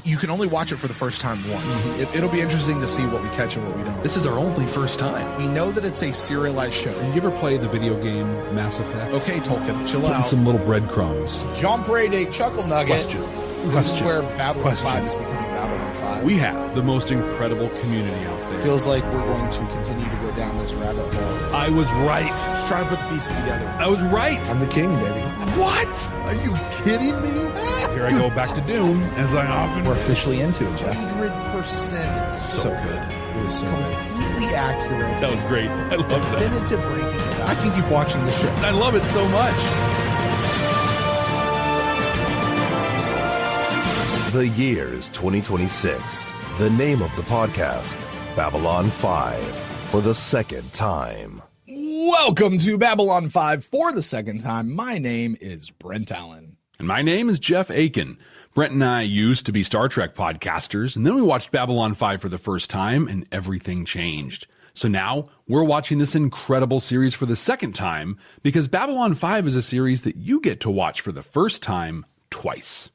you can only watch it for the first time once. It'll be interesting to see what we catch and what we don't. This is our only first time. We know that it's a serialized show. Have you ever played the video game Mass Effect? Okay, Tolkien, chill Putting out. some little breadcrumbs. Jean Prade Chuckle Nugget. This is where Babylon Question. 5 is becoming Babylon 5. We have the most incredible community out there. Feels like we're going to continue to go down this rabbit hole. I was right. Just try to put the pieces together. I was right. I'm the king, baby. What? Are you kidding me? Here I go back to Dune, as I often We're do. officially into it, Jeff. 100% so good. It was so completely accurate. That was great. I love that. Definitive ranking. I can keep watching the show. I love it so much. The year is 2026. The name of the podcast, Babylon 5, for the second time. Welcome to Babylon 5 for the second time. My name is Brent Allen. And my name is Jeff Akin. Brent and I used to be Star Trek podcasters, and then we watched Babylon 5 for the first time, and everything changed. So now we're watching this incredible series for the second time, because Babylon 5 is a series that you get to watch for the first time twice.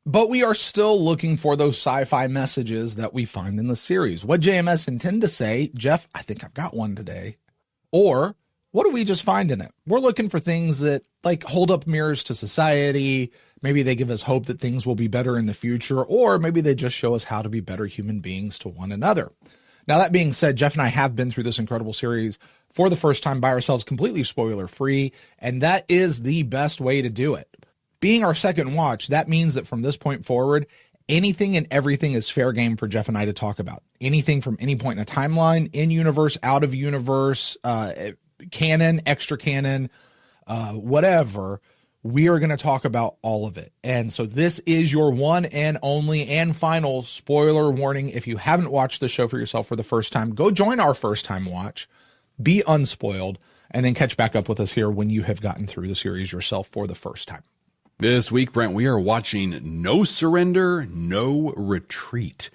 But we are still looking for those sci-fi messages that we find in the series. What JMS intend to say, Jeff, I think I've got one today. Or what do we just find in it? We're looking for things that like hold up mirrors to society. Maybe they give us hope that things will be better in the future, or maybe they just show us how to be better human beings to one another. Now, that being said, Jeff and I have been through this incredible series for the first time by ourselves, completely spoiler free. And that is the best way to do it. Being our second watch, that means that from this point forward, anything and everything is fair game for Jeff and I to talk about. Anything from any point in a timeline, in universe, out of universe, canon, extra canon, whatever, we are going to talk about all of it. And so this is your one and only and final spoiler warning. If you haven't watched the show for yourself for the first time, go join our first time watch, be unspoiled, and then catch back up with us here when you have gotten through the series yourself for the first time. This week, Brent, we are watching No Surrender, No Retreat.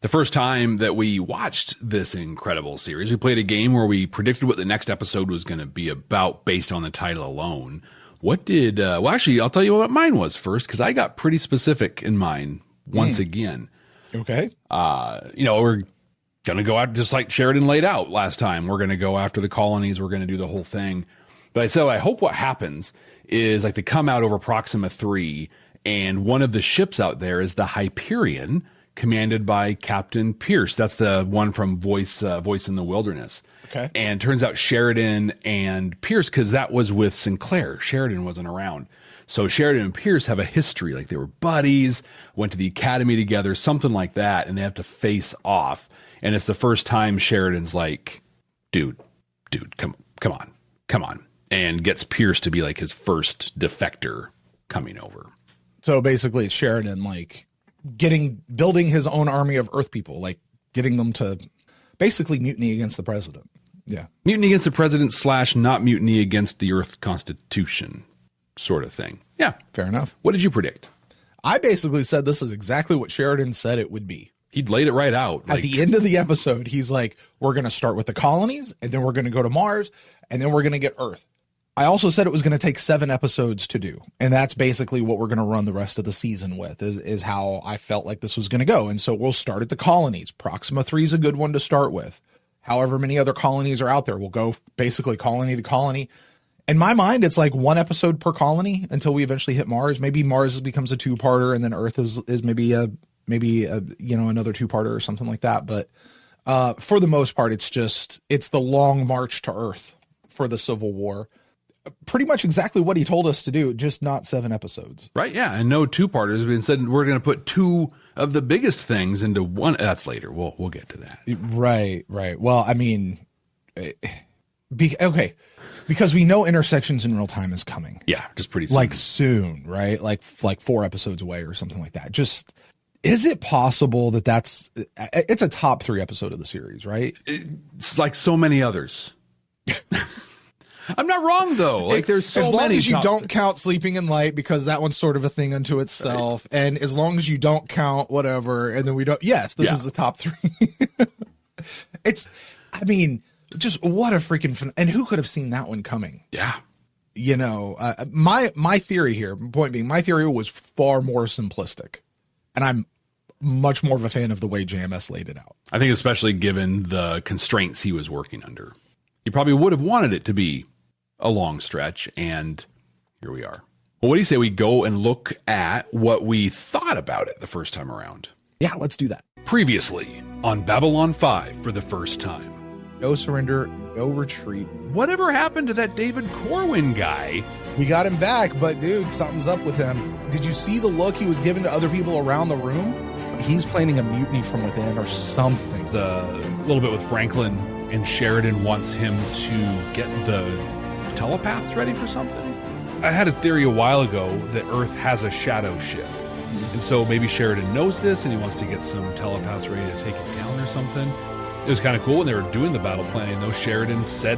The first time that we watched this incredible series, we played a game where we predicted what the next episode was going to be about based on the title alone. What did, well, actually, I'll tell you what mine was first, because I got pretty specific in mine once again. Okay. We're going to go out just like Sheridan laid out last time. We're going to go after the colonies. We're going to do the whole thing. But I said, I hope what happens is like they come out over Proxima 3, and one of the ships out there is the Hyperion, commanded by Captain Pierce. That's the one from Voice in the Wilderness. Okay. And turns out Sheridan and Pierce, because that was with Sinclair. Sheridan wasn't around. So Sheridan and Pierce have a history. Like they were buddies, went to the academy together, something like that, and they have to face off. And it's the first time Sheridan's like, dude, come on. And gets Pierce to be like his first defector coming over. So basically it's Sheridan like building his own army of Earth people, like getting them to basically mutiny against the president. Yeah. Mutiny against the president / not mutiny against the Earth Constitution sort of thing. Yeah. Fair enough. What did you predict? I basically said this is exactly what Sheridan said it would be. He'd laid it right out. At the end of the episode, he's like, we're going to start with the colonies, and then we're going to go to Mars, and then we're going to get Earth. I also said it was going to take 7 episodes to do. And that's basically what we're going to run the rest of the season with is how I felt like this was going to go. And so we'll start at the colonies. Proxima 3 is a good one to start with. However many other colonies are out there, we'll go basically colony to colony. In my mind, it's like 1 episode per colony until we eventually hit Mars. Maybe Mars becomes a 2-parter, and then Earth is maybe another 2-parter or something like that. But for the most part, it's the long march to Earth for the Civil War. Pretty much exactly what he told us to do, just not 7 episodes. Right, yeah, and no 2-parters. We said we're going to put 2 of the biggest things into one. That's later. We'll get to that. Right. Well, I mean, okay, because we know Intersections in Real Time is coming. Yeah, just pretty soon. Like soon, right? Like 4 episodes away or something like that. Just, is it possible it's a top 3 episode of the series, right? It's like so many others. I'm not wrong though. Like there's so many. As long as you don't count Sleeping in Light, because that one's sort of a thing unto itself, right. And as long as you don't count whatever, and then we don't. Yes, this is the top 3. Just what a freaking and who could have seen that one coming? Yeah. My theory here, point being, my theory was far more simplistic, and I'm much more of a fan of the way JMS laid it out. I think especially given the constraints he was working under. He probably would have wanted it to be a long stretch, and here we are. Well, what do you say we go and look at what we thought about it the first time around? Yeah, let's do that. Previously on Babylon 5 for the first time. No surrender, no retreat. Whatever happened to that David Corwin guy? We got him back, but dude, something's up with him. Did you see the look he was giving to other people around the room? He's planning a mutiny from within or something. A little bit with Franklin, and Sheridan wants him to get the telepaths ready for something. I had a theory a while ago that Earth has a shadow ship. And so maybe Sheridan knows this and he wants to get some telepaths ready to take it down or something. It was kind of cool when they were doing the battle planning, though. Sheridan said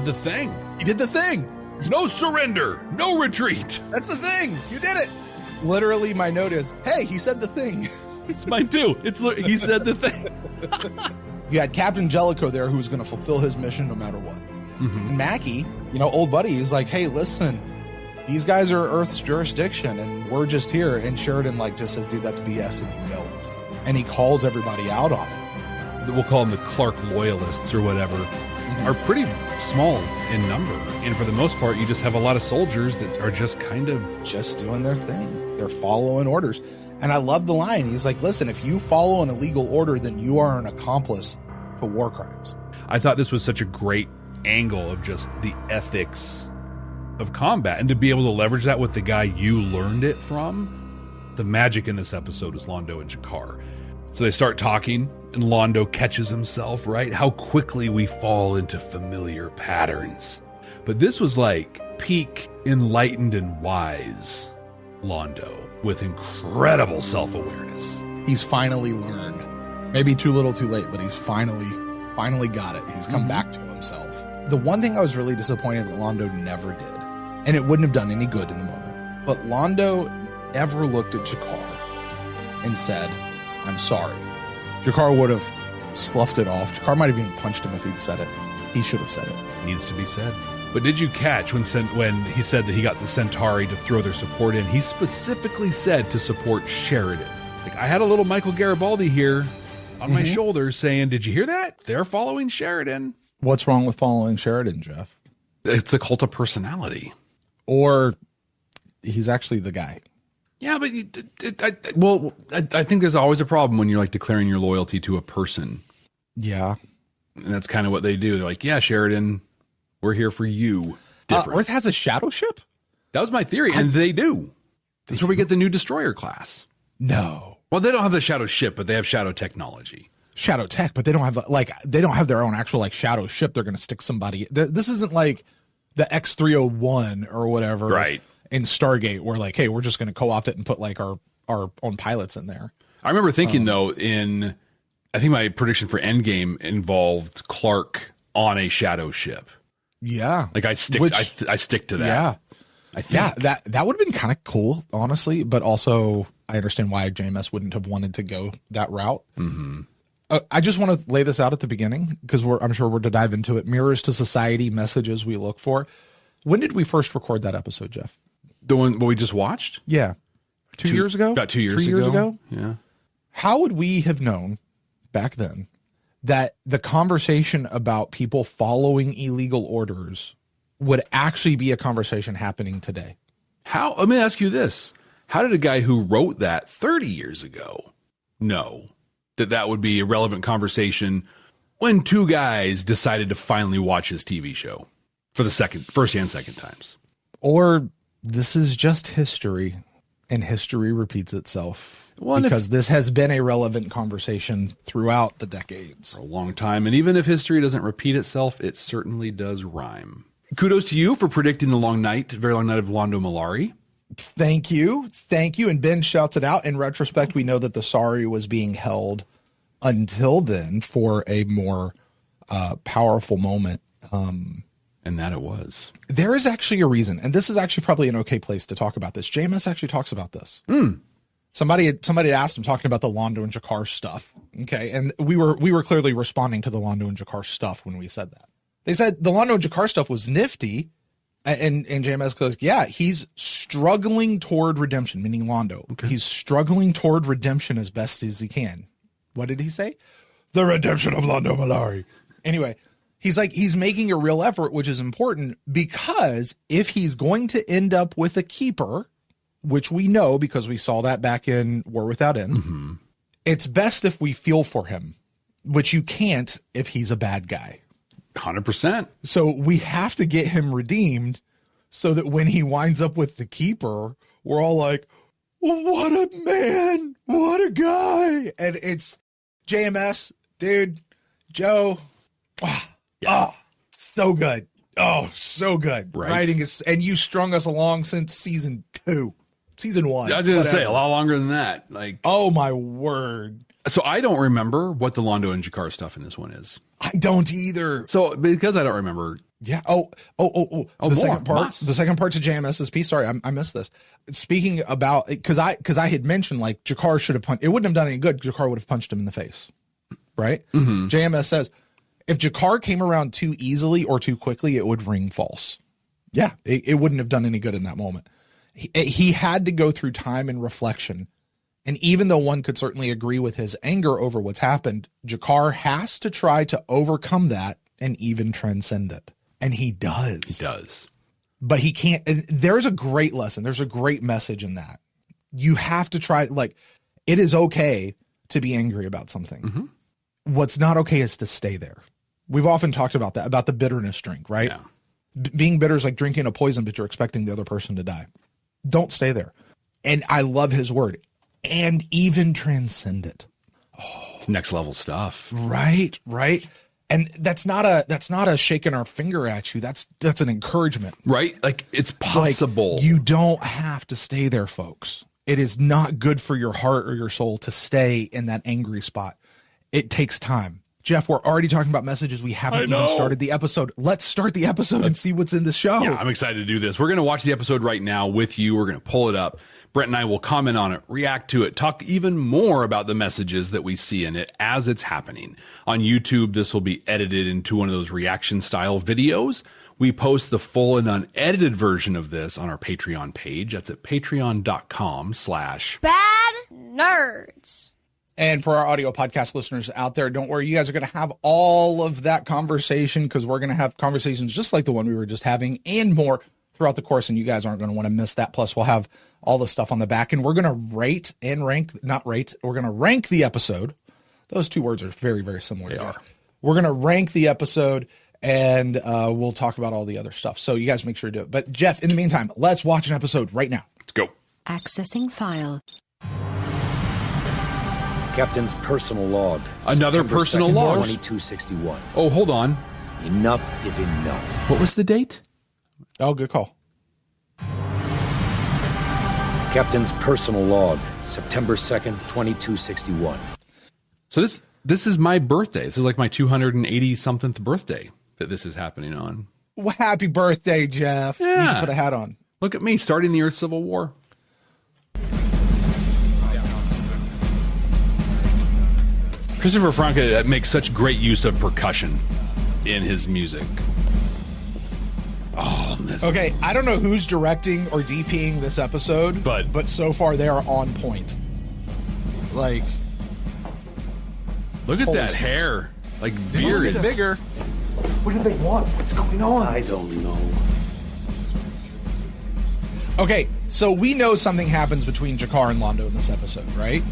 the thing. He did the thing. No surrender, no retreat. That's the thing. You did it. Literally, my note is, hey, he said the thing. It's mine too. He said the thing. You had Captain Jellicoe there who was going to fulfill his mission no matter what. Mm-hmm. And Mackie, old buddy, he's like, hey, listen, these guys are Earth's jurisdiction and we're just here. And Sheridan just says, dude, that's BS and you know it. And he calls everybody out on it. We'll call them the Clark loyalists or whatever, are pretty small in number. And for the most part, you just have a lot of soldiers that are just kind of just doing their thing. They're following orders. And I love the line. He's like, listen, if you follow an illegal order, then you are an accomplice to war crimes. I thought this was such a great angle of just the ethics of combat, and to be able to leverage that with the guy you learned it from. The magic in this episode is Londo and G'Kar. So they start talking, and Londo catches himself, right? How quickly we fall into familiar patterns. But this was like peak enlightened and wise Londo with incredible self-awareness. He's finally learned. Maybe too little too late, but he's finally got it. He's come back to himself. The one thing I was really disappointed that Londo never did, and it wouldn't have done any good in the moment, but Londo never looked at G'Kar and said, I'm sorry. G'Kar would have sloughed it off. G'Kar might have even punched him if he'd said it. He should have said it. Needs to be said. But did you catch when he said that he got the Centauri to throw their support in? He specifically said to support Sheridan. I had a little Michael Garibaldi here on my shoulder saying, did you hear that? They're following Sheridan. What's wrong with following Sheridan, Jeff? It's a cult of personality. Or he's actually the guy. Yeah, but I think there's always a problem when you're declaring your loyalty to a person. Yeah. And that's kind of what they do. They're like, yeah, Sheridan, we're here for you. Earth has a shadow ship? That was my theory, and they do. That's where we get the new destroyer class. No. Well, they don't have the shadow ship, but they have shadow technology. Shadow tech, but they don't have their own actual shadow ship. They're going to stick somebody. This isn't like the X-301 or whatever. Right. In Stargate, where hey, we're just going to co-opt it and put our own pilots in there. I remember thinking though, I think my prediction for Endgame involved Clark on a shadow ship. Yeah, I stick to that. Yeah, I think. Yeah, that would have been kind of cool, honestly. But also, I understand why JMS wouldn't have wanted to go that route. Mm-hmm. I just want to lay this out at the beginning because I'm sure we're to dive into it. Mirrors to society, messages we look for. When did we first record that episode, Jeff? The one what we just watched? Yeah. 2 years ago? About 2 years 3 years ago? Yeah. How would we have known back then that the conversation about people following illegal orders would actually be a conversation happening today? Let me ask you this. How did a guy who wrote that 30 years ago know that would be a relevant conversation when two guys decided to finally watch his TV show for the first and second times? Or this is just history, and history repeats itself. Well, because this has been a relevant conversation throughout the decades. For a long time. And even if history doesn't repeat itself, it certainly does rhyme. Kudos to you for predicting the very long night of Londo Mollari. Thank you. And Ben shouts it out. In retrospect, we know that the Sari was being held until then for a more powerful moment. And that it was. There is actually a reason, and this is actually probably an okay place to talk about this. JMS actually talks about this. Somebody had asked him, talking about the Londo and G'Kar stuff. Okay, and we were clearly responding to the Londo and G'Kar stuff when we said that. They said the Londo and G'Kar stuff was nifty, And JMS goes, yeah, he's struggling toward redemption, meaning Londo. Okay. He's struggling toward redemption as best as he can. What did he say? The redemption of Londo Malari. Anyway, he's like, he's making a real effort, which is important, because if he's going to end up with a keeper, which we know because we saw that back in War Without End, it's best if we feel for him, which you can't if he's a bad guy. 100%. So we have to get him redeemed so that when he winds up with the keeper, we're all like, what a man, what a guy. And it's JMS, dude, Joe. So good. Oh, so good. Right. Writing is, and you strung us along since season 1. I was going to say a lot longer than that. Like, oh my word. So I don't remember what the Londo and Jakar stuff in this one is. I don't either. So because I don't remember. Yeah. The second part to JMS's piece. Sorry, I missed this. Speaking about, because I had mentioned like Jakar should have punched. It wouldn't have done any good. Jakar would have punched him in the face, right? JMS says if Jakar came around too easily or too quickly, it would ring false. Yeah, it wouldn't have done any good in that moment. He had to go through time and reflection. And even though one could certainly agree with his anger over what's happened, Jakar has to try to overcome that and even transcend it. And he does. He does. But he can't. And there's a great lesson. There's a great message in that. You have to try, like, it is okay to be angry about something. What's not okay is to stay there. We've often talked about that, about the bitterness drink, right? Yeah. Being bitter is like drinking a poison, but you're expecting the other person to die. Don't stay there. And I love his word. And even transcend it. It's next level stuff. Right. And that's not a shaking our finger at you. That's an encouragement. Right? Like it's possible. Like, you don't have to stay there, folks. It is not good for your heart or your soul to stay in that angry spot. It takes time. Jeff, we're already talking about messages. We haven't even started the episode. Let's start the episode and see what's in the show. Yeah, I'm excited to do this. We're going to watch the episode right now with you. We're going to pull it up. Brent and I will comment on it, react to it, talk even more about the messages that we see in it as it's happening. On YouTube, this will be edited into one of those reaction style videos. We post the full and unedited version of this on our Patreon page. That's at patreon.com/badnerds. And for our audio podcast listeners out there, don't worry, you guys are going to have all of that conversation, because we're going to have conversations just like the one we were just having and more throughout the course, and you guys aren't going to want to miss that. Plus, we'll have all the stuff on the back, and we're going to we're going to rank the episode. Those two words are very, very similar. They are. We're going to rank the episode, and we'll talk about all the other stuff. So you guys make sure to do it. But Jeff, in the meantime, let's watch an episode right now. Let's go. Accessing file. Captain's personal log. Another September personal 2nd, log. 2261. Oh, hold on. Enough is enough. What was the date? Oh, good call. Captain's personal log. September 2nd, 2261. So this is my birthday. This is like my 280-something birthday that this is happening on. Well, happy birthday, Jeff. Yeah. You should put a hat on. Look at me, starting the Earth Civil War. Christopher Franke makes such great use of percussion in his music. Oh, okay, I don't know who's directing or DPing this episode, but so far they are on point. Like, look at that smokes. Hair. Like, beard is bigger. What do they want? What's going on? I don't know. Okay, so we know something happens between Jakar and Londo in this episode, right?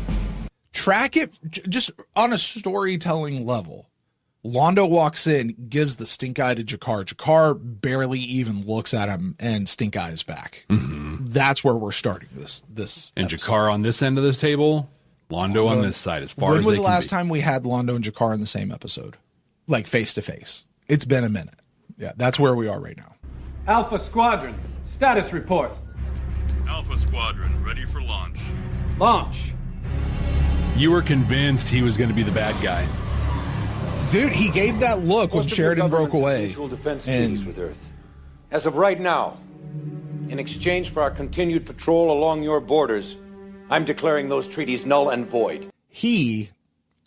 Track it just on a storytelling level. Londo walks in, gives the stink eye to Jakar. Jakar barely even looks at him, and stink eyes back. That's where we're starting this and episode. Jakar on this end of the table, Londo on this side, as far as When was they the can last be. time we had Londo and Jakar in the same episode? Like face to face. It's been a minute. Yeah, that's where we are right now. Alpha Squadron, status report. Alpha Squadron, ready for launch. Launch. You were convinced he was going to be the bad guy. Dude, he gave that look when Most of Sheridan the broke governments have away. mutual defense And- treaties with Earth. As of right now, in exchange for our continued patrol along your borders, I'm declaring those treaties null and void. He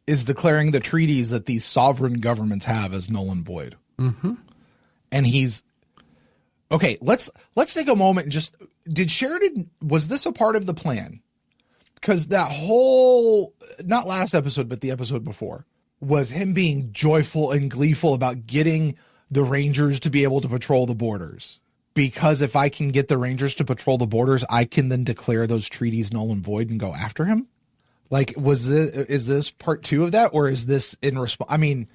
is declaring the treaties that these sovereign governments have as null and void. And he's Okay, let's take a moment and just, was this a part of the plan? Because that whole, not last episode, but the episode before, was him being joyful and gleeful about getting the Rangers to be able to patrol the borders. Because if I can get the Rangers to patrol the borders, I can then declare those treaties null and void and go after him. Like, is this part 2 of that, or is this in response? I mean,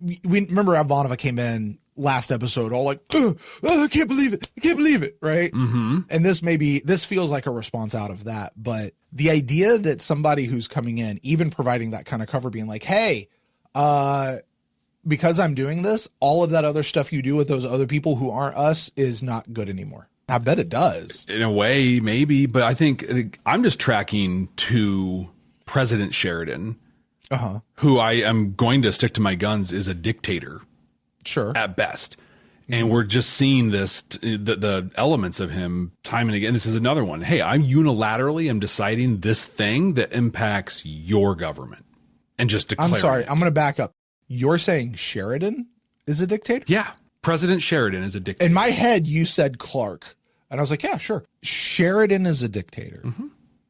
we remember Ivanova came in last episode all like, I can't believe it, right? Mm-hmm. And this feels like a response out of that. But the idea that somebody who's coming in, even providing that kind of cover, being like, hey, because I'm doing this, all of that other stuff you do with those other people who aren't us is not good anymore. I bet it does. In a way, maybe, but I think I'm just tracking to President Sheridan, who I am going to stick to my guns is a dictator. Sure. At best. And we're just seeing this, the elements of him time and again. This is another one. Hey, I unilaterally am deciding this thing that impacts your government. And just declaring. I'm sorry, I'm going to back up. You're saying Sheridan is a dictator? Yeah. President Sheridan is a dictator. In my head, you said Clark. And I was like, yeah, sure. Sheridan is a dictator. Mm-hmm.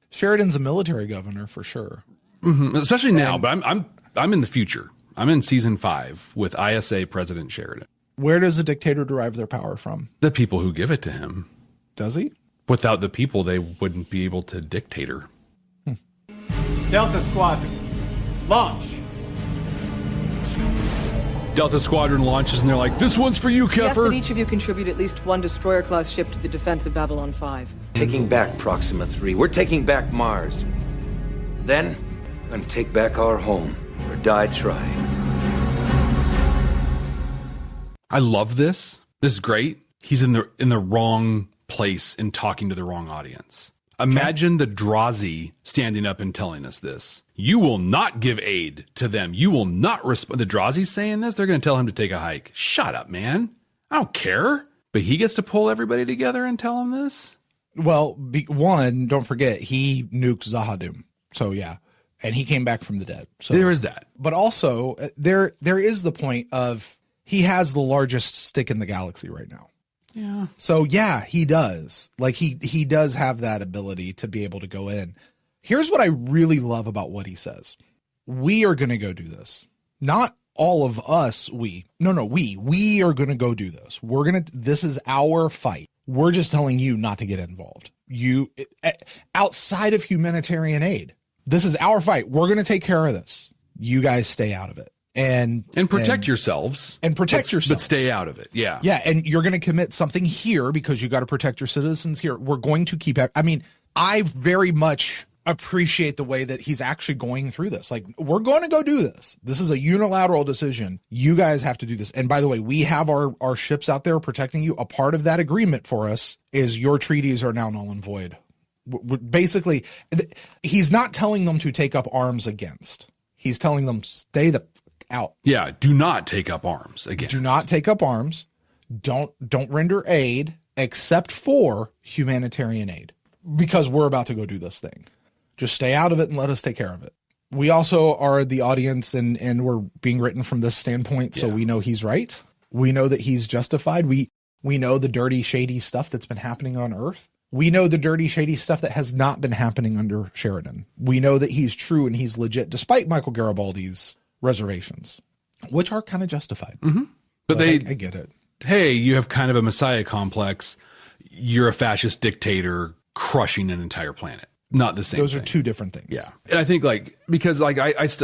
Sheridan's a military governor for sure. Mm-hmm. Especially now, but I'm in the future. I'm in season 5 with ISA President Sheridan. Where does a dictator derive their power from? The people who give it to him. Does he? Without the people, they wouldn't be able to dictator. Delta Squadron, launch. Delta Squadron launches, and they're like, this one's for you, We ask Keffer. that each of you contribute at least one destroyer-class ship to the defense of Babylon 5. Taking back Proxima 3. We're taking back Mars. Then, we're going to take back our home, or die trying. I love this. This is great. He's in the wrong place and talking to the wrong audience. Imagine the Drazi standing up and telling us this. You will not give aid to them. You will not respond. The Drazi's saying this. They're going to tell him to take a hike. Shut up, man. I don't care. But he gets to pull everybody together and tell them this. Well, one, don't forget, he nuked Zahadum. So yeah. And he came back from the dead. So there is that. But also there is the point of he has the largest stick in the galaxy right now. Yeah. So yeah, he does. Like he does have that ability to be able to go in. Here's what I really love about what he says. We are going to go do this. Not all of us, we. No, we are going to go do this. This is our fight. We're just telling you not to get involved. Outside of humanitarian aid, this is our fight. We're going to take care of this. You guys stay out of it. And protect yourselves. And protect yourselves. But stay out of it. Yeah. Yeah. And you're going to commit something here because you got to protect your citizens here. We're going to keep, I mean, I very much appreciate the way that he's actually going through this. Like, we're going to go do this. This is a unilateral decision. You guys have to do this. And by the way, we have our ships out there protecting you. A part of that agreement for us is your treaties are now null and void. Basically, he's not telling them to take up arms against. He's telling them stay out. Yeah, do not take up arms against. Do not take up arms. Don't render aid except for humanitarian aid, because we're about to go do this thing. Just stay out of it and let us take care of it. We also are the audience, and we're being written from this standpoint, so we know he's right. We know that he's justified. We know the dirty, shady stuff that's been happening on Earth. We know the dirty, shady stuff that has not been happening under Sheridan. We know that he's true and he's legit, despite Michael Garibaldi's reservations, which are kind of justified. Mm-hmm. But I get it. Hey, you have kind of a messiah complex. You're a fascist dictator crushing an entire planet. Not the same. Those thing. are two different things. Yeah. And I think because I just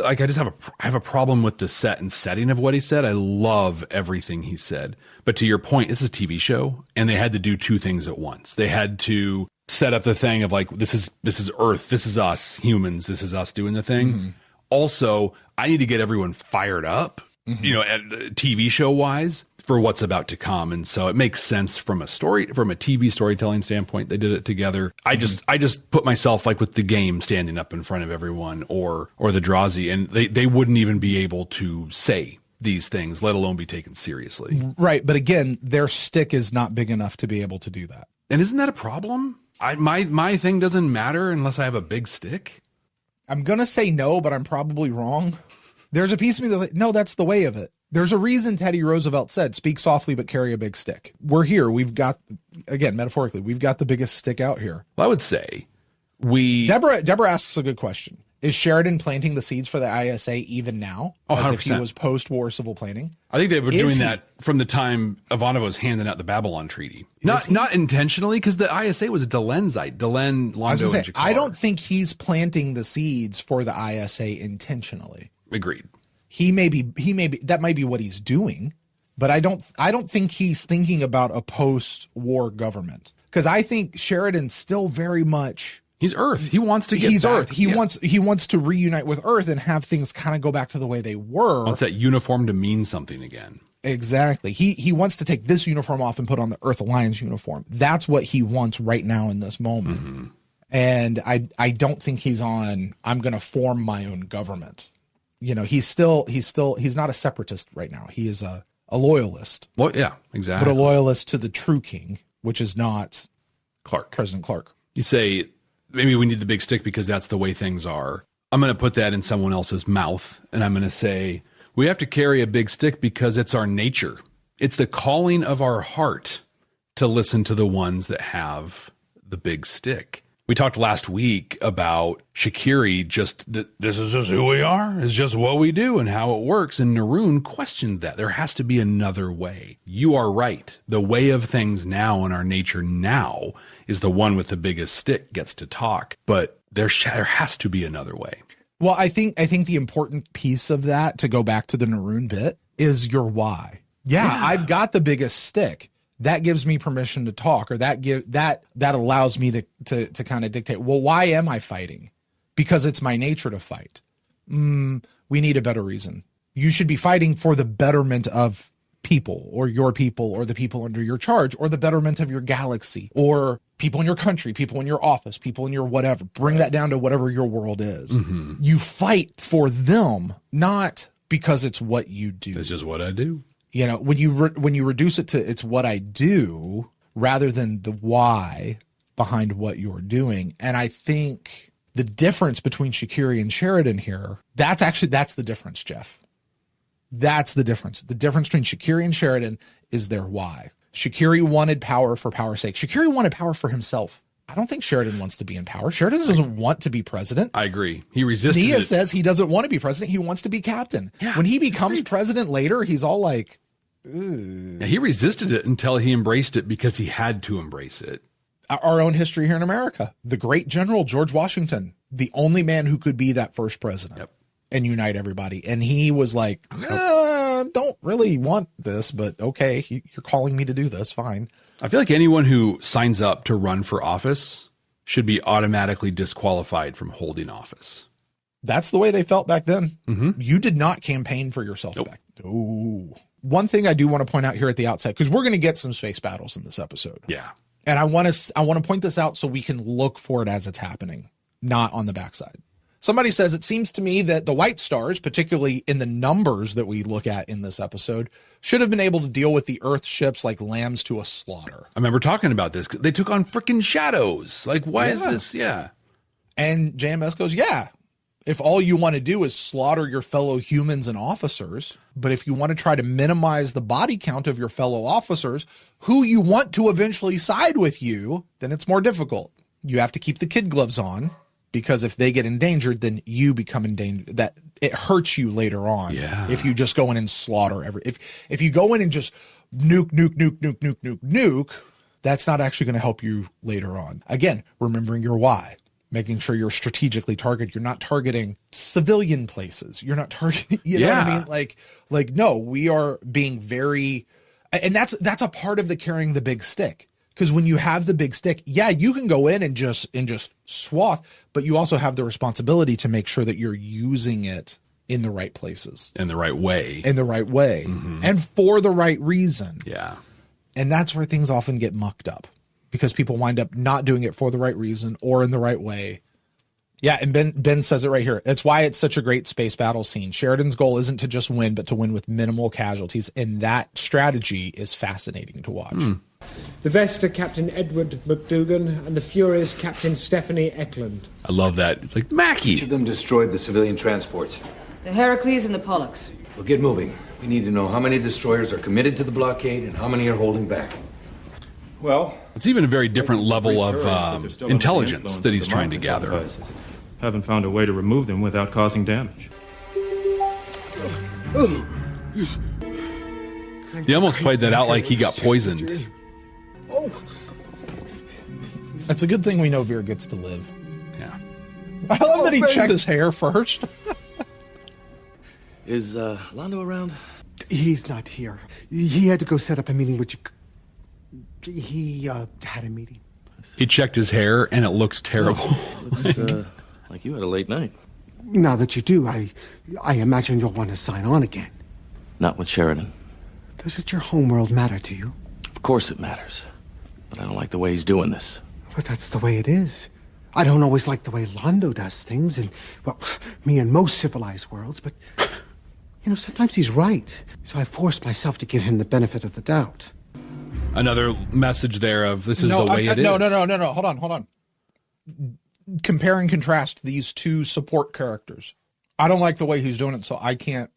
have a problem with the set and setting of what he said. I love everything he said. But to your point, this is a TV show and they had to do two things at once. They had to set up the thing of like, this is Earth. This is us humans. This is us doing the thing. Mm-hmm. Also, I need to get everyone fired up, TV show wise for what's about to come. And so it makes sense from a TV storytelling standpoint. They did it together. I just put myself like with the game standing up in front of everyone or the Drazi, and they wouldn't even be able to say these things, let alone be taken seriously. Right. But again, their stick is not big enough to be able to do that. And isn't that a problem? My thing doesn't matter unless I have a big stick. I'm going to say no, but I'm probably wrong. There's a piece of me that's like, no, that's the way of it. There's a reason Teddy Roosevelt said, speak softly but carry a big stick. We're here. We've got, again, metaphorically, we've got the biggest stick out here. Well, I would say Deborah asks a good question. Is Sheridan planting the seeds for the ISA even now? Oh, as if he 100%. was post-war civil planning? I think they were doing that from the time Ivanova was handing out the Babylon Treaty. Not intentionally, because the ISA was a Delenzite. Delen, Londo, and Jakar. I don't think he's planting the seeds for the ISA intentionally. Agreed. He may be, that might be what he's doing, but I don't think he's thinking about a post-war government. Because I think Sheridan's still very much... He's Earth. He wants to get He's back. Earth. He wants to reunite with Earth and have things kind of go back to the way they were. Wants that uniform to mean something again. Exactly. He wants to take this uniform off and put on the Earth Alliance uniform. That's what he wants right now in this moment. Mm-hmm. And I don't think he's on, I'm going to form my own government. You know, he's not a separatist right now. He is a loyalist. Well, yeah, exactly. But a loyalist to the true king, which is not President Clark. You say, maybe we need the big stick because that's the way things are. I'm going to put that in someone else's mouth, and I'm going to say, we have to carry a big stick because it's our nature. It's the calling of our heart to listen to the ones that have the big stick. We talked last week about Shaqiri, this is just who we are. It's just what we do and how it works. And Naroon questioned that. There has to be another way. You are right. The way of things now in our nature now is the one with the biggest stick gets to talk. But there has to be another way. Well, I think the important piece of that, to go back to the Naroon bit, is your why. Yeah, I've got the biggest stick. That gives me permission to talk, or that allows me to kind of dictate, well, why am I fighting? Because it's my nature to fight. We need a better reason. You should be fighting for the betterment of people, or your people, or the people under your charge, or the betterment of your galaxy, or people in your country, people in your office, people in your whatever. Bring that down to whatever your world is. Mm-hmm. You fight for them, not because it's what you do. It's just what I do. You know, when you reduce it to it's what I do rather than the why behind what you're doing. And I think the difference between Shaqiri and Sheridan here, that's the difference, Jeff. That's the difference. The difference between Shaqiri and Sheridan is their why. Shaqiri wanted power for power's sake. Shaqiri wanted power for himself. I don't think Sheridan wants to be in power. Sheridan doesn't want to be president. I agree. He resisted Nia it. says he doesn't want to be president. He wants to be captain. Yeah, when he becomes president later, he's all like, yeah, he resisted it until he embraced it because he had to embrace it. Our own history here in America. The great general, George Washington, the only man who could be that first president and unite everybody. And he was like, don't really want this, but okay, you're calling me to do this. Fine. I feel like anyone who signs up to run for office should be automatically disqualified from holding office. That's the way they felt back then. Mm-hmm. You did not campaign for yourself back then. Oh. One thing I do want to point out here at the outset, because we're going to get some space battles in this episode. Yeah. And I want to point this out so we can look for it as it's happening, not on the backside. Somebody says, it seems to me that the White Stars, particularly in the numbers that we look at in this episode, should have been able to deal with the Earth ships like lambs to a slaughter. I remember talking about this. They took on freaking shadows. Like, why is this? Yeah. And JMS goes, yeah. If all you want to do is slaughter your fellow humans and officers, but if you want to try to minimize the body count of your fellow officers, who you want to eventually side with you, then it's more difficult. You have to keep the kid gloves on, because if they get endangered, then you become endangered. That it hurts you later on. Yeah. If you just go in and slaughter if you go in and just nuke, that's not actually going to help you later on. Again, remembering your why. Making sure you're strategically targeted. You're not targeting civilian places. You're not targeting, you know what I mean? Like, no, we are being very, and that's a part of the carrying the big stick. Because when you have the big stick, yeah, you can go in and just swath, but you also have the responsibility to make sure that you're using it in the right places. In the right way. Mm-hmm. And for the right reason. Yeah. And that's where things often get mucked up. Because people wind up not doing it for the right reason or in the right way. Yeah, and Ben says it right here. That's why it's such a great space battle scene. Sheridan's goal isn't to just win, but to win with minimal casualties. And that strategy is fascinating to watch. The Vesta, Captain Edward McDougan, and the Furies, Captain Stephanie Eklund. I love that. It's like, Mackie. Each of them destroyed the civilian transports. The Heracles and the Pollux. We'll get moving. We need to know how many destroyers are committed to the blockade and how many are holding back. Well, It's even a very different level of intelligence that he's trying to gather. Haven't found a way to remove them without causing damage. He almost played that out like he got poisoned. It's a good thing we know Veer gets to live. Yeah. I love that he checked his hair first. Is Londo around? He's not here. He had to go set up a meeting with you. He had a meeting. He checked his hair, and it looks terrible. Looks like you had a late night. Now that you do, I imagine you'll want to sign on again. Not with Sheridan. Does it your homeworld matter to you? Of course it matters. But I don't like the way he's doing this. But that's the way it is. I don't always like the way Londo does things, and, well, me in most civilized worlds, but, sometimes he's right. So I forced myself to give him the benefit of the doubt. Another message there of this is the way it is. No. Hold on. Compare and contrast these two support characters. I don't like the way he's doing it, so I can't,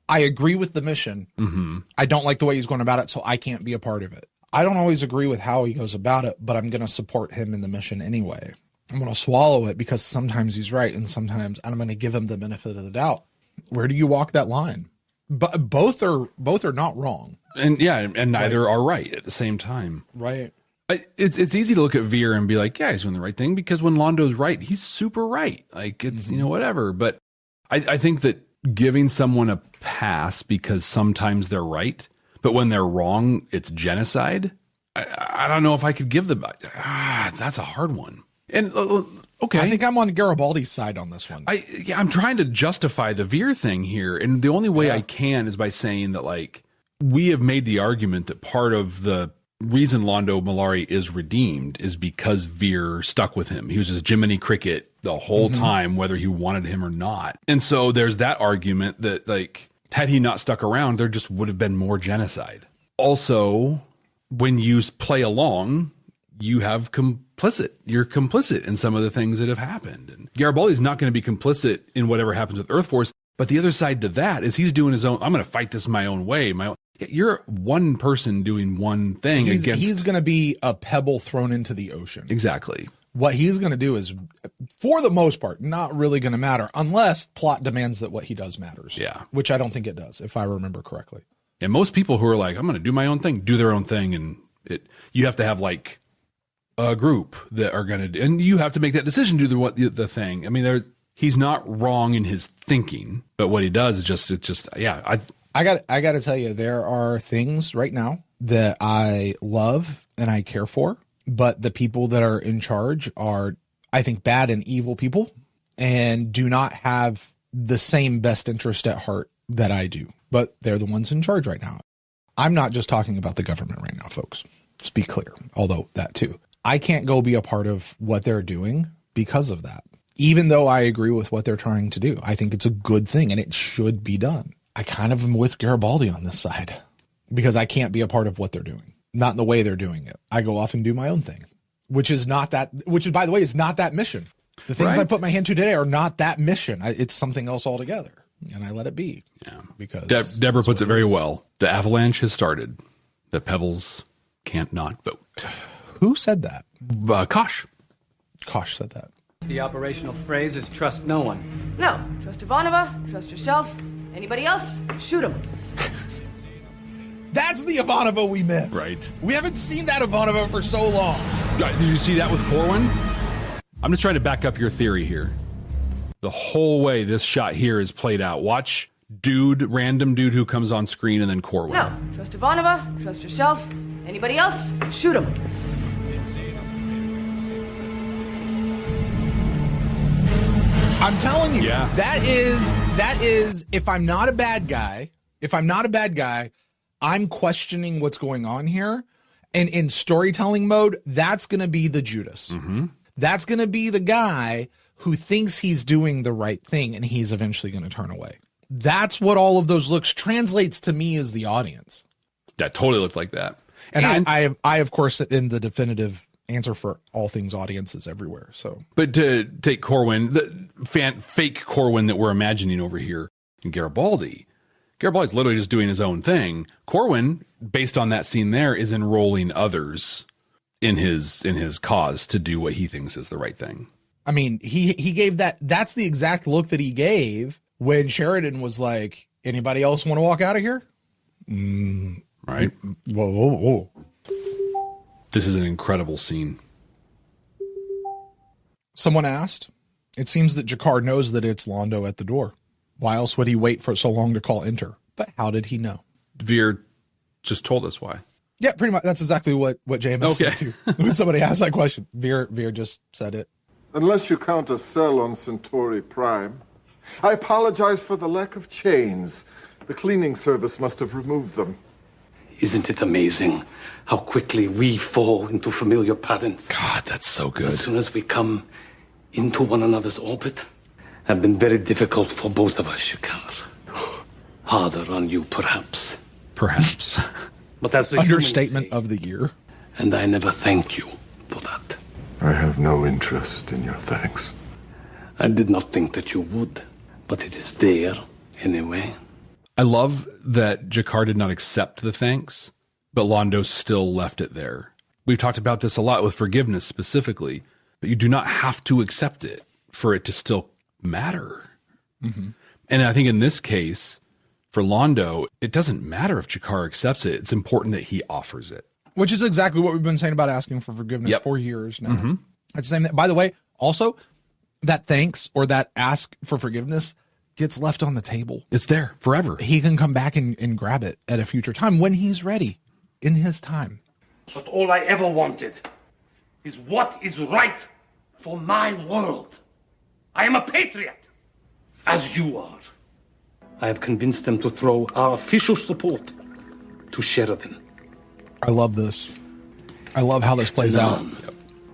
I agree with the mission. Mm-hmm. I don't like the way he's going about it, so I can't be a part of it. I don't always agree with how he goes about it, but I'm going to support him in the mission anyway. I'm going to swallow it because sometimes he's right, and sometimes I'm going to give him the benefit of the doubt. Where do you walk that line? But both are not wrong. And neither are right at the same time. Right. It's easy to look at Veer and be like, yeah, he's doing the right thing, because when Londo's right, he's super right. It's, whatever. But I think that giving someone a pass because sometimes they're right, but when they're wrong, it's genocide. I don't know if I could give them. That's a hard one. And okay, I think I'm on Garibaldi's side on this one. I'm trying to justify the Veer thing here, and the only way I can is by saying that we have made the argument that part of the reason Londo Mollari is redeemed is because Veer stuck with him. He was just Jiminy Cricket the whole time, whether he wanted him or not. And so there's that argument that had he not stuck around, there just would have been more genocide. Also, when you play along, you have you're complicit in some of the things that have happened. And Garibaldi's not going to be complicit in whatever happens with Earth Force. But the other side to that is he's doing his own, I'm going to fight this my own way. You're one person doing one thing against. He's going to be a pebble thrown into the ocean. Exactly. What he's going to do is, for the most part, not really going to matter unless plot demands that what he does matters. Yeah. Which I don't think it does, if I remember correctly. And most people who are like, I'm going to do my own thing, do their own thing. And you have to have a group that are going to, and you have to make that decision to do the thing. I mean, he's not wrong in his thinking, but what he does is I got to tell you, there are things right now that I love and I care for, but the people that are in charge are, I think, bad and evil people and do not have the same best interest at heart that I do, but they're the ones in charge right now. I'm not just talking about the government right now, folks. Let's be clear, although that too. I can't go be a part of what they're doing because of that. Even though I agree with what they're trying to do, I think it's a good thing and it should be done. I kind of am with Garibaldi on this side because I can't be a part of what they're doing, not in the way they're doing it. I go off and do my own thing, which is, by the way, is not that mission. The things I put my hand to today are not that mission. It's something else altogether, and I let it be. Yeah, because Deborah puts it very well. The avalanche has started. The pebbles can't not vote. Who said that? Kosh. Kosh said that. The operational phrase is trust no one. No. Trust Ivanova. Trust yourself. Anybody else? Shoot him. That's the Ivanova we miss. Right. We haven't seen that Ivanova for so long. Did you see that with Corwin? I'm just trying to back up your theory here. The whole way this shot here is played out. Watch random dude who comes on screen, and then Corwin. No. Trust Ivanova. Trust yourself. Anybody else? Shoot him. I'm telling you, that is, if I'm not a bad guy, I'm questioning what's going on here. And in storytelling mode, that's going to be the Judas. Mm-hmm. That's going to be the guy who thinks he's doing the right thing and he's eventually going to turn away. That's what all of those looks translates to me as the audience. That totally looked like that. And I of course, in the definitive answer for all things audiences everywhere. So, but to take Corwin, the fake Corwin that we're imagining over here in Garibaldi, Garibaldi's literally just doing his own thing. Corwin, based on that scene there, is enrolling others in his cause to do what he thinks is the right thing. I mean, he gave that's the exact look that he gave when Sheridan was like, anybody else want to walk out of here? Right. Whoa. This is an incredible scene. Someone asked, it seems that Jakar knows that it's Londo at the door. Why else would he wait for so long to call enter? But how did he know? Veer just told us why. Yeah, pretty much. That's exactly what JMS said too. When somebody asked that question, Veer just said it. Unless you count a cell on Centauri Prime. I apologize for the lack of chains. The cleaning service must have removed them. Isn't it amazing how quickly we fall into familiar patterns? God, that's so good. As soon as we come into one another's orbit, have been very difficult for both of us, Jakar. Harder on you, perhaps. Perhaps. But that's the understatement of the year. And I never thank you for that. I have no interest in your thanks. I did not think that you would, but it is there anyway. I love that Jakar did not accept the thanks, but Londo still left it there. We've talked about this a lot with forgiveness specifically, but you do not have to accept it for it to still matter. Mm-hmm. And I think in this case, for Londo, it doesn't matter if Jakar accepts it. It's important that he offers it. Which is exactly what we've been saying about asking for forgiveness for years now. Mm-hmm. It's the same. By the way, also, that thanks or that ask for forgiveness gets left on the table. It's there forever. He can come back and grab it at a future time when he's ready, in his time. But all I ever wanted is what is right for my world. I am a patriot, as you are. I have convinced them to throw our official support to Sheridan. I love this. I love how this plays out.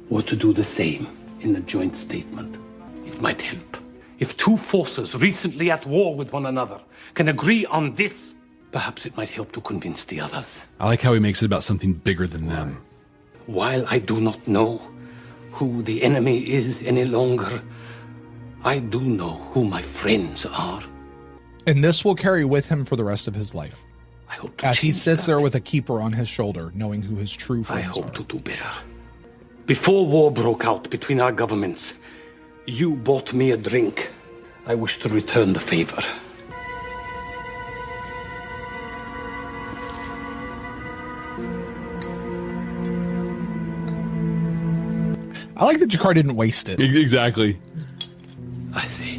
Or to do the same in a joint statement. It might help. If two forces recently at war with one another can agree on this, perhaps it might help to convince the others. I like how he makes it about something bigger than them. While I do not know who the enemy is any longer, I do know who my friends are. And this will carry with him for the rest of his life. I hope to as he sits there with a keeper on his shoulder, knowing who his true friends are. I hope to do better. Before war broke out between our governments, you bought me a drink. I wish to return the favor. I like that Jakar didn't waste it. Exactly. I see.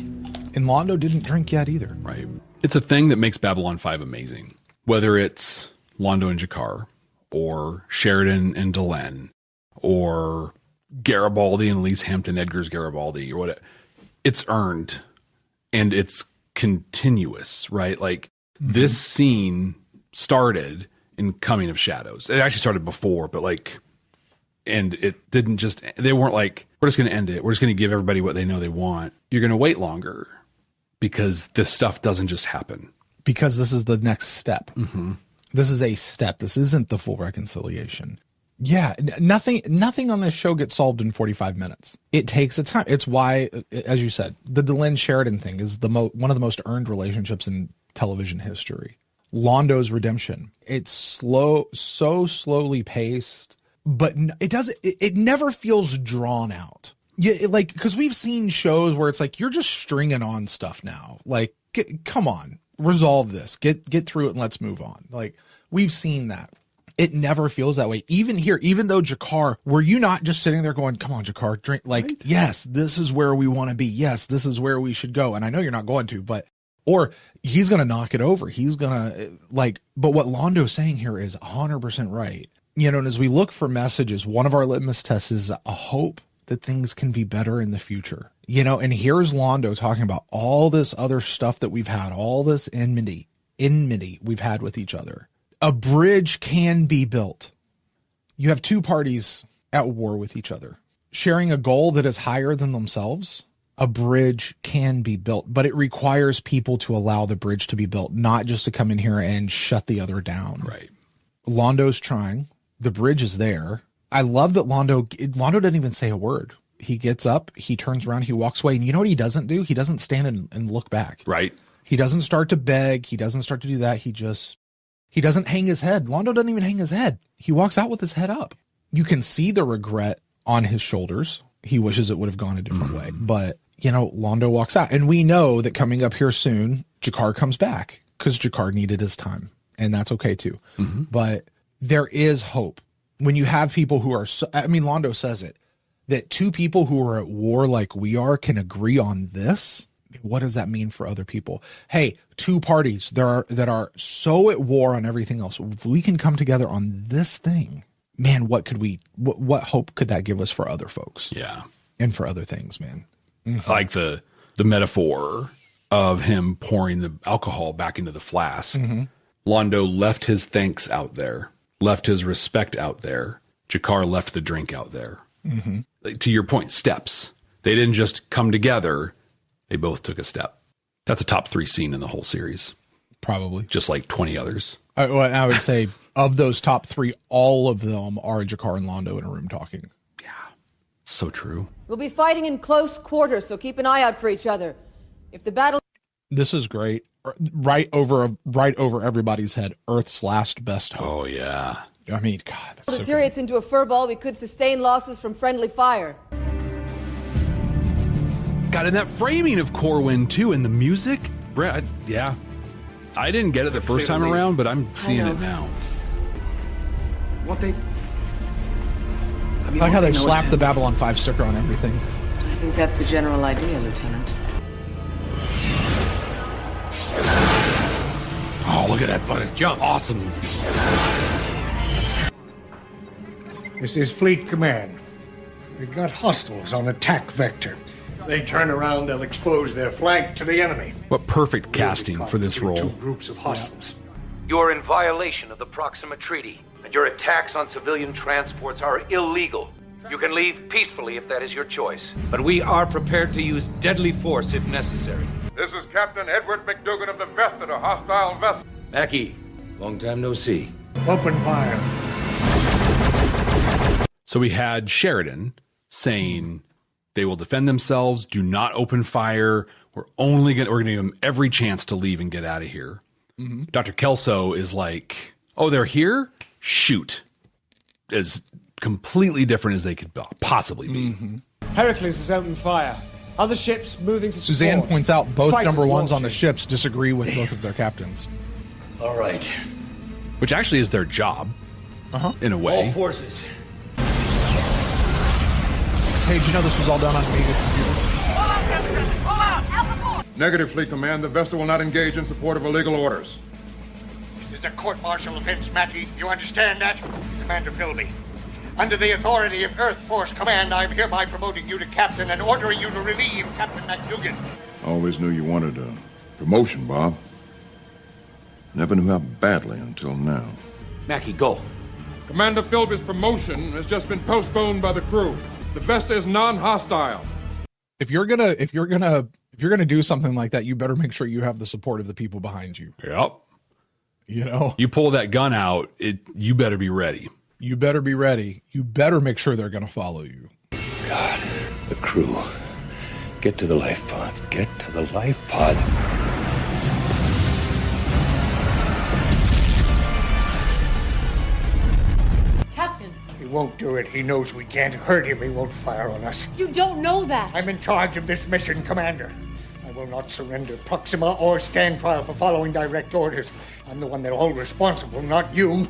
And Londo didn't drink yet either. Right. It's a thing that makes Babylon 5 amazing. Whether it's Londo and Jakar, or Sheridan and Delenn, or Garibaldi and Elise Hampton, Edgar's Garibaldi, or whatever. It's earned. And it's continuous, right? Like, this scene started in Coming of Shadows. It actually started before, but like, and it didn't just, they weren't like, we're just going to end it. We're just going to give everybody what they know they want. You're going to wait longer because this stuff doesn't just happen. Because this is the next step. Mm-hmm. This is a step. This isn't the full reconciliation. Yeah, nothing on this show gets solved in 45 minutes. It takes its time. It's why, as you said, the Delenn Sheridan thing is one of the most earned relationships in television history. Londo's redemption. It's so slowly paced, but it never feels drawn out. Yeah, like, because we've seen shows where it's like, you're just stringing on stuff now. Like, come on, resolve this, get through it and let's move on. Like, we've seen that. It never feels that way. Even here, even though Jakar, were you not just sitting there going, come on, Jakar, drink? Like, right? Yes, this is where we want to be. Yes, this is where we should go. And I know you're not going to, but, or he's going to knock it over. He's going to, like, but what Londo's saying here is 100% right. You know, and as we look for messages, one of our litmus tests is a hope that things can be better in the future. You know, and here's Londo talking about all this other stuff that we've had, all this enmity we've had with each other. A bridge can be built. You have two parties at war with each other, sharing a goal that is higher than themselves. A bridge can be built, but it requires people to allow the bridge to be built, not just to come in here and shut the other down. Right. Londo's trying. The bridge is there. I love that Londo doesn't even say a word. He gets up, he turns around, he walks away. And you know what he doesn't do? He doesn't stand and look back. Right. He doesn't start to beg. He doesn't start to do that. He doesn't hang his head. Londo doesn't even hang his head. He walks out with his head up. You can see the regret on his shoulders. He wishes it would have gone a different way. But, Londo walks out. And we know that coming up here soon, G'Kar comes back because G'Kar needed his time. And that's okay too. But there is hope. When you have people who are, Londo says it, that two people who are at war like we are can agree on this. What does that mean for other people? Hey, two parties that are so at war on everything else. If we can come together on this thing, man, what hope could that give us for other folks? Yeah. And for other things, man. Like the metaphor of him pouring the alcohol back into the flask. Londo left his thanks out there, left his respect out there. G'Kar left the drink out there. To your point, steps. They didn't just come together. They both took a step. That's a top 3 scene in the whole series. Probably. Just like 20 others. I would say of those top 3, all of them are G'Kar and Londo in a room talking. Yeah. So true. We'll be fighting in close quarters, so keep an eye out for each other. If the battle... This is great. Right over everybody's head. Earth's last best hope. Oh, yeah. God, that's so deteriorates into a furball, we could sustain losses from friendly fire. God, and that framing of Corwin, too, and the music. Brent, yeah. I didn't get it the first time around, but I'm seeing it now. What they... I like how they've slapped the Babylon 5 sticker on everything. I think that's the general idea, Lieutenant. Oh, look at that butt jump. Awesome. This is Fleet Command. We've got hostiles on attack vector. If they turn around, they'll expose their flank to the enemy. What perfect casting for this role. 2 groups of hostiles. You are in violation of the Proxima Treaty, and your attacks on civilian transports are illegal. You can leave peacefully if that is your choice. But we are prepared to use deadly force if necessary. This is Captain Edward McDougan of the Vested, a hostile vessel. Mackie, long time no see. Open fire. So we had Sheridan saying they will defend themselves, do not open fire. We're going to give them every chance to leave and get out of here. Dr. Kelso is like, oh, they're here? Shoot. As completely different as they could possibly be. Heracles is open fire. Other ships moving to Suzanne support. points out both Fighters number 1s on launching. the ships disagree with both of their captains. All right. Which actually is their job, in a way. All forces. Hey, did you know this was all done on Amiga computer? Negative, Fleet Command. The Vestal will not engage in support of illegal orders. This is a court-martial offense, Mattie. You understand that? Commander Philby. Under the authority of Earth Force Command, I'm hereby promoting you to captain and ordering you to relieve Captain McDougan. I always knew you wanted a promotion, Bob. Never knew how badly until now. Mackie, go. Commander Philby's promotion has just been postponed by the crew. The Vesta is non-hostile. If you're gonna do something like that, you better make sure you have the support of the people behind you. Yep. You pull that gun out, you better be ready. You better be ready. You better make sure they're going to follow you. God, the crew. Get to the life pods. Get to the life pods. Captain. He won't do it. He knows we can't hurt him. He won't fire on us. You don't know that. I'm in charge of this mission, Commander. I will not surrender Proxima or stand trial for following direct orders. I'm the one they'll hold responsible, not you.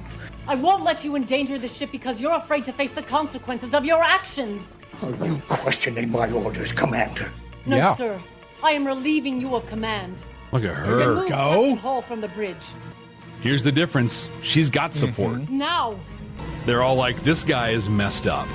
I won't let you endanger the ship because you're afraid to face the consequences of your actions. Are you questioning my orders, Commander? No, sir. I am relieving you of command. Look at her. Remove Captain Hall from the bridge. Here's the difference. She's got support. Now. They're all like, this guy is messed up.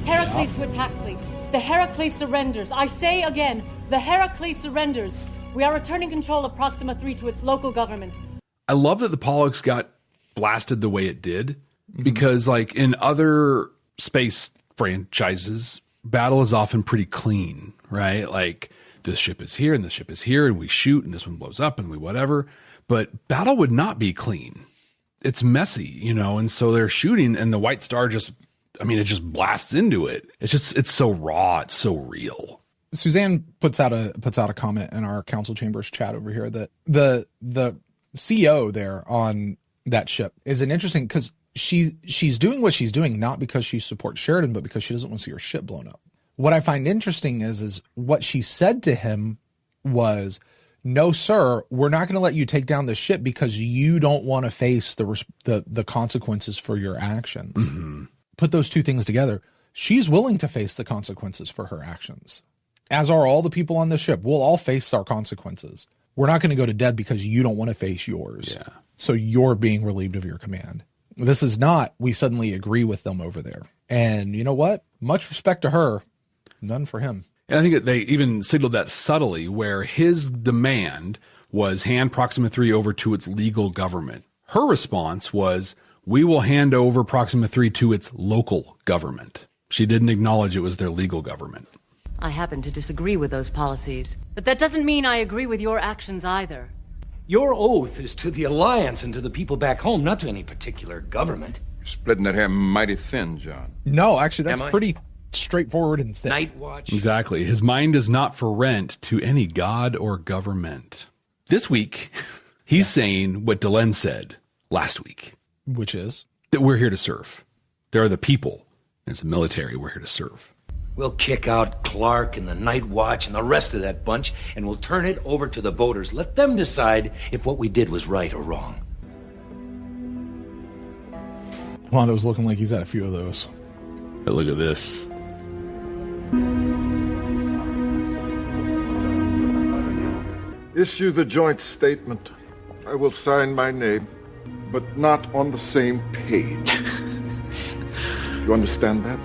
Heracles to attack fleet. The Heracles surrenders. I say again, the Heracles surrenders. We are returning control of Proxima 3 to its local government. I love that the Pollux got blasted the way it did, because like in other space franchises, battle is often pretty clean, right? Like this ship is here and this ship is here and we shoot and this one blows up and we whatever. But battle would not be clean. It's messy, and so they're shooting and the White Star it just blasts into it. It's so raw. It's so real. Suzanne puts out a comment in our council chambers chat over here that the CO there on that ship is an interesting, because she's doing what she's doing not because she supports Sheridan, but because she doesn't want to see her ship blown up. What I find interesting is what she said to him was, "No, sir, we're not going to let you take down the ship because you don't want to face the consequences for your actions." Mm-hmm. Put those two things together. She's willing to face the consequences for her actions, as are all the people on the ship. We'll all face our consequences. We're not going to go to Deb because you don't want to face yours. Yeah. So you're being relieved of your command. This is not, we suddenly agree with them over there. And you know what? Much respect to her. None for him. And I think that they even signaled that subtly, where his demand was hand Proxima 3 over to its legal government. Her response was, we will hand over Proxima 3 to its local government. She didn't acknowledge it was their legal government. I happen to disagree with those policies. But that doesn't mean I agree with your actions either. Your oath is to the Alliance and to the people back home, not to any particular government. You're splitting that hair mighty thin, John. No, actually, that's pretty straightforward and thick. Night watch. Exactly. His mind is not for rent to any god or government. This week, he's saying what Delenn said last week. Which is? That we're here to serve. There are the people. There's the military. We're here to serve. We'll kick out Clark and the Night Watch and the rest of that bunch, and we'll turn it over to the voters. Let them decide if what we did was right or wrong. Wando's looking like he's had a few of those. But look at this. Issue the joint statement. I will sign my name, but not on the same page. You understand that?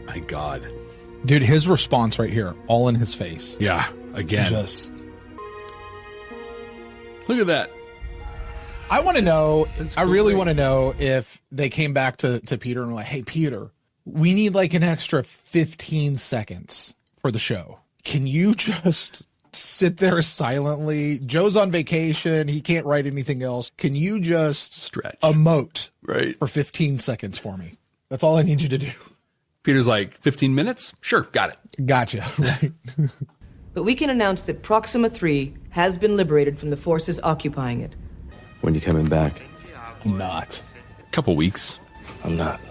My God. Dude, his response right here, all in his face. Yeah, again. Just. Look at that. I want to know, I really great. want to know if they came back to Peter and were like, hey, Peter, we need like an extra 15 seconds for the show. Can you just sit there silently? Joe's on vacation. He can't write anything else. Can you just stretch, emote right, for 15 seconds for me? That's all I need you to do. Peter's like, 15 minutes? Sure, got it. Gotcha. Right. But we can announce that Proxima 3 has been liberated from the forces occupying it. When you coming back? I'm not. Couple weeks. I'm not.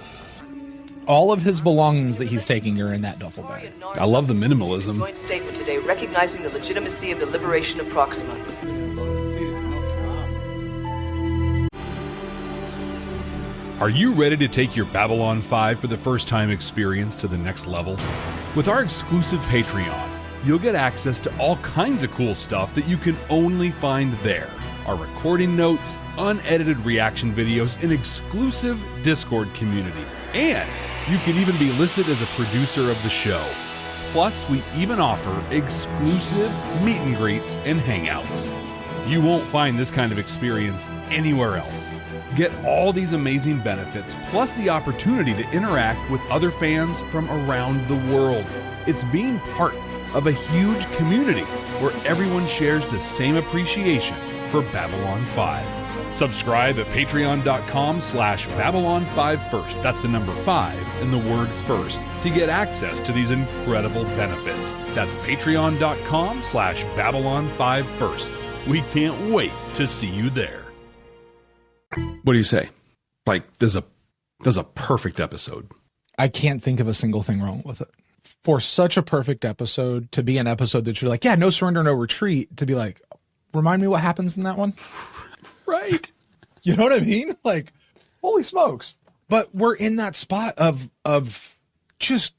All of his belongings that he's taking are in that duffel bag. I love the minimalism. Joint statement today recognizing the legitimacy of the liberation of Proxima. Are you ready to take your Babylon 5 for the first time experience to the next level? With our exclusive Patreon, you'll get access to all kinds of cool stuff that you can only find there. Our recording notes, unedited reaction videos, an exclusive Discord community. And you can even be listed as a producer of the show. Plus, we even offer exclusive meet and greets and hangouts. You won't find this kind of experience anywhere else. Get all these amazing benefits, plus the opportunity to interact with other fans from around the world. It's being part of a huge community where everyone shares the same appreciation for Babylon 5. Subscribe at patreon.com/Babylon5First. That's the number 5 and the word first to get access to these incredible benefits. That's patreon.com/Babylon5First. We can't wait to see you there. What do you say? Like, there's a perfect episode. I can't think of a single thing wrong with it. For such a perfect episode to be an episode that you're like, yeah, no surrender, no retreat, to be like, remind me what happens in that one. Right. You know what I mean? Like, holy smokes. But we're in that spot of just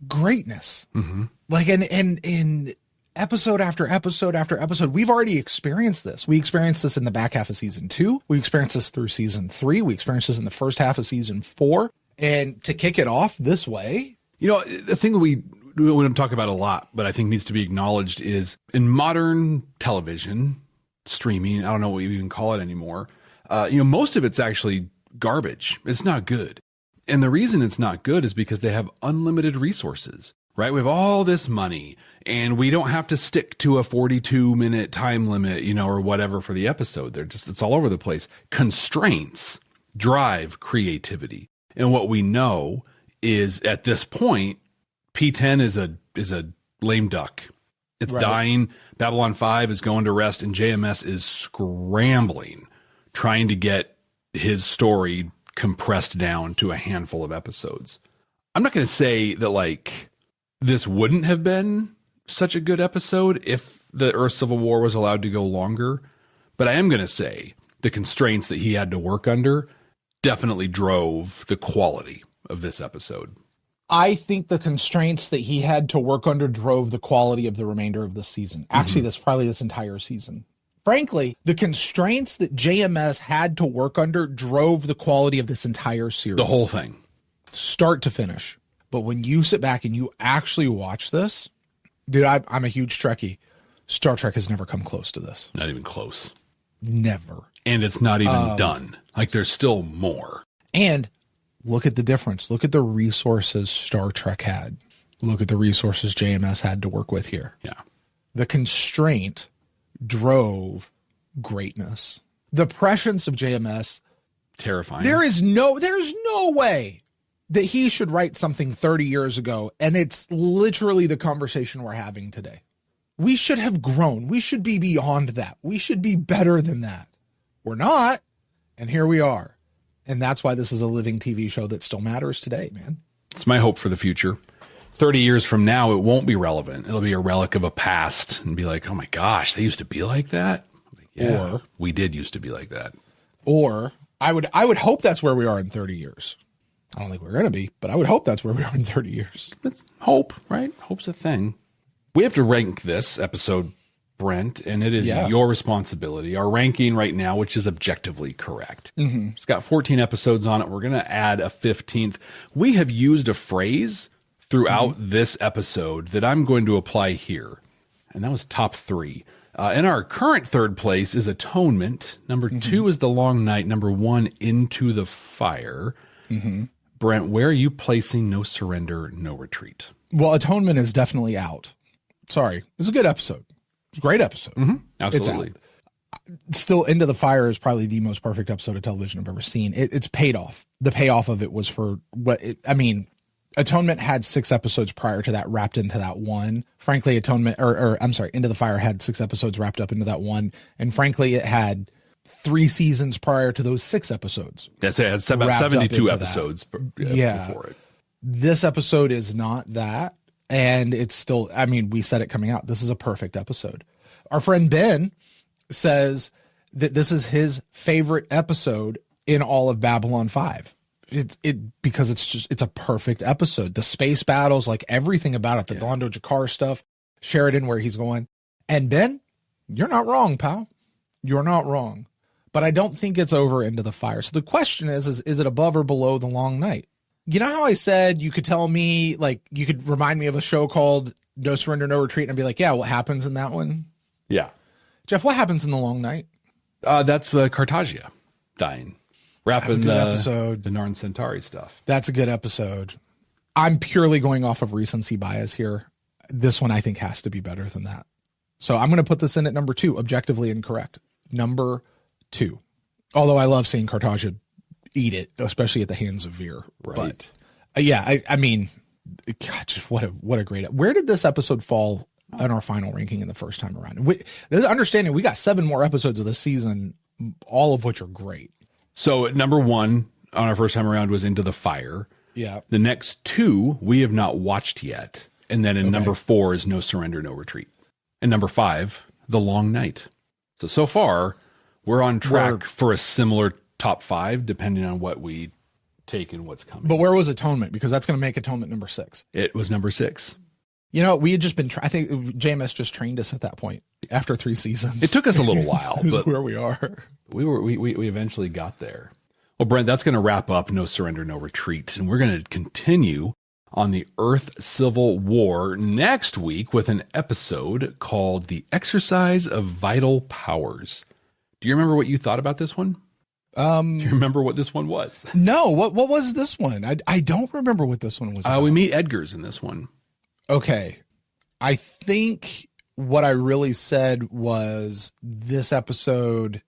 greatness. Mm-hmm. Like in episode after episode after episode, we've already experienced this. We experienced this in the back half of season 2. We experienced this through season 3. We experienced this in the first half of season 4. And to kick it off this way. You know, the thing that we don't talk about a lot, but I think needs to be acknowledged is in modern television, streaming, I don't know what you even call it anymore. Most of it's actually garbage. It's not good. And the reason it's not good is because they have unlimited resources, right? We have all this money and we don't have to stick to a 42-minute time limit, or whatever for the episode. It's all over the place. Constraints drive creativity. And what we know is at this point, P10 is a lame duck. It's Right. dying. Babylon 5 is going to rest, and JMS is scrambling, trying to get his story compressed down to a handful of episodes. I'm not going to say that, like, this wouldn't have been such a good episode if the Earth Civil War was allowed to go longer, but I am going to say the constraints that he had to work under definitely drove the quality of this episode. I think the constraints that he had to work under drove the quality of the remainder of the season. Actually, this probably this entire season. Frankly, the constraints that JMS had to work under drove the quality of this entire series. The whole thing. Start to finish. But when you sit back and you actually watch this, dude, I'm a huge Trekkie. Star Trek has never come close to this. Not even close. Never. And it's not even done. Like, there's still more. And look at the difference. Look at the resources Star Trek had. Look at the resources JMS had to work with here. Yeah. The constraint drove greatness. The prescience of JMS. Terrifying. There's no way that he should write something 30 years ago, and it's literally the conversation we're having today. We should have grown. We should be beyond that. We should be better than that. We're not, and here we are. And that's why this is a living TV show that still matters today, man. It's my hope for the future. 30 years from now, it won't be relevant. It'll be a relic of a past and be like, oh my gosh, they used to be like that? Like, yeah, Or we did used to be like that. Or I would hope that's where we are in 30 years. I don't think we're going to be, but I would hope that's where we are in 30 years. That's hope, right? Hope's a thing. We have to rank this episode, Brent, and it is your responsibility. Our ranking right now, which is objectively correct. Mm-hmm. It's got 14 episodes on it. We're going to add a 15th. We have used a phrase throughout this episode that I'm going to apply here, and that was top 3. And our current third place is Atonement. Number 2 is The Long Night. Number 1, Into the Fire. Brent, where are you placing No Surrender, No Retreat? Well, Atonement is definitely out. Sorry. It's a good episode. It's a great episode. Absolutely. Still, Into the Fire is probably the most perfect episode of television I've ever seen. It's paid off. The payoff of it was for Atonement had 6 episodes prior to that wrapped into that one. Frankly, Into the Fire had 6 episodes wrapped up into that one. And frankly, it had 3 seasons prior to those 6 episodes. That's it. It's about 72 episodes before it. This episode is not that. And it's still, we said it coming out. This is a perfect episode. Our friend Ben says that this is his favorite episode in all of Babylon 5. Because it's a perfect episode. The space battles, like everything about it, the Londo Jakar stuff, Sheridan, where he's going. And Ben, you're not wrong, pal. You're not wrong. But I don't think it's over Into the Fire. So the question is it above or below The Long Night? You know how I said you could tell me, like, you could remind me of a show called No Surrender, No Retreat, and I'd be like, yeah, what happens in that one? Yeah. Jeff, what happens in The Long Night? That's Cartagia dying. Wrapping episode. The Narn Centauri stuff. That's a good episode. I'm purely going off of recency bias here. This one I think has to be better than that. So I'm going to put this in at number 2, objectively incorrect. Number 2. Although I love seeing Cartagia eat it, especially at the hands of Veer. Right. But God, just what a great. Where did this episode fall in our final ranking in the first time around? Understanding we got 7 more episodes of this season, all of which are great. So number 1 on our first time around was Into the Fire. Yeah. The next 2 we have not watched yet. And then in number 4 is No Surrender, No Retreat. And number 5, The Long Night. So far, we're on track for a similar top 5, depending on what we take and what's coming. But where was Atonement? Because that's going to make Atonement number 6. It was number 6. You know, we had just been, I think JMS just trained us at that point after 3 seasons. It took us a little while, but where we are. We eventually got there. Well, Brent, that's going to wrap up No Surrender, No Retreat. And we're going to continue on the Earth Civil War next week with an episode called The Exercise of Vital Powers. Do you remember what you thought about this one? Do you remember what this one was? No. What was this one? I don't remember what this one was about. We meet Edgars in this one. Okay. I think what I really said was this episode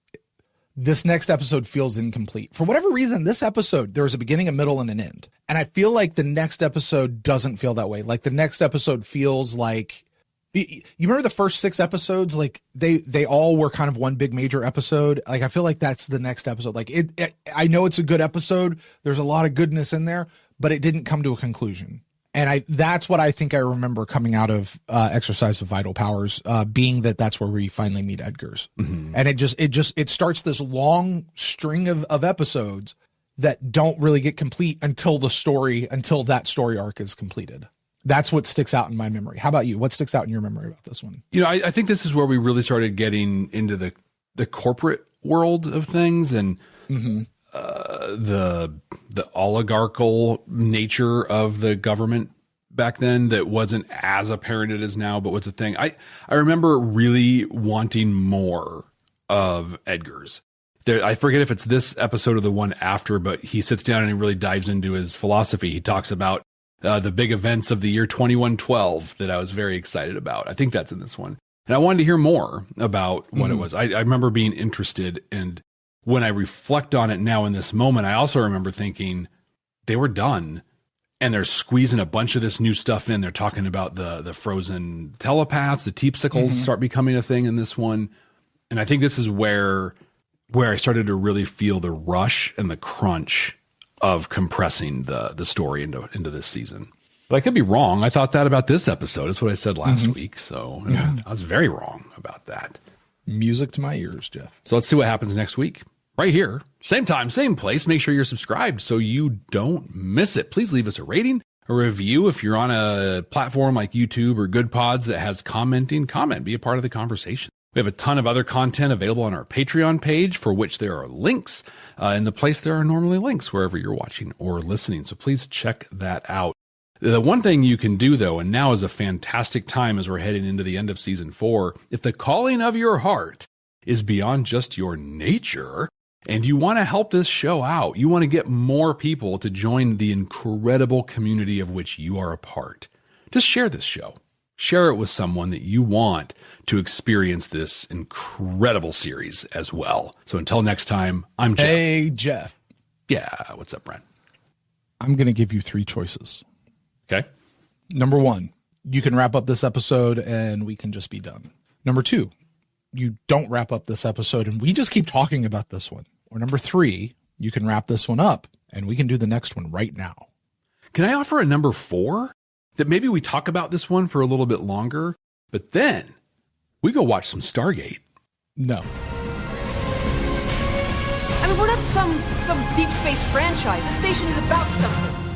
this next episode feels incomplete. For whatever reason, this episode, there was a beginning, a middle, and an end. And I feel like the next episode doesn't feel that way. Like the next episode feels like, you remember the first 6 episodes? Like they all were kind of one big major episode. Like I feel like that's the next episode. Like I know it's a good episode. There's a lot of goodness in there, but it didn't come to a conclusion. And that's what I think I remember coming out of Exercise of Vital Powers, being that's where we finally meet Edgar's. Mm-hmm. And it starts this long string of episodes that don't really get complete until that story arc is completed. That's what sticks out in my memory. How about you? What sticks out in your memory about this one? I think this is where we really started getting into the corporate world of things and mm-hmm. The oligarchical nature of the government back then that wasn't as apparent as now, but was a thing. I remember really wanting more of Edgar's. I forget if it's this episode or the one after, but he sits down and he really dives into his philosophy. He talks about the big events of the year 2112 that I was very excited about. I think that's in this one. And I wanted to hear more about what it was. I remember being interested, and when I reflect on it now in this moment, I also remember thinking they were done and they're squeezing a bunch of this new stuff in. They're talking about the frozen telepaths, the teepsicles start becoming a thing in this one. And I think this is where I started to really feel the rush and the crunch of compressing the story into this season. But I could be wrong. I thought that about this episode. That's what I said last week. So I was very wrong about that. Music to my ears, Jeff. So let's see what happens next week. Right here, same time, same place. Make sure you're subscribed so you don't miss it. Please leave us a rating, a review. If you're on a platform like YouTube or Good Pods that has commenting, comment, be a part of the conversation. We have a ton of other content available on our Patreon page, for which there are links in the place there are normally links wherever you're watching or listening. So please check that out. The one thing you can do, though, and now is a fantastic time as we're heading into the end of season 4, if the calling of your heart is beyond just your nature and you want to help this show out, you want to get more people to join the incredible community of which you are a part, just share this show. Share it with someone that you want to experience this incredible series as well. So until next time, I'm Jeff. Hey, Jeff. Yeah, what's up, Brent? I'm going to give you 3 choices. Okay. Number 1, you can wrap up this episode and we can just be done. Number 2, you don't wrap up this episode and we just keep talking about this one. Or number 3, you can wrap this one up and we can do the next one right now. Can I offer a number 4? That maybe we talk about this one for a little bit longer, but then we go watch some Stargate. No. I mean, we're not some deep space franchise. This station is about something.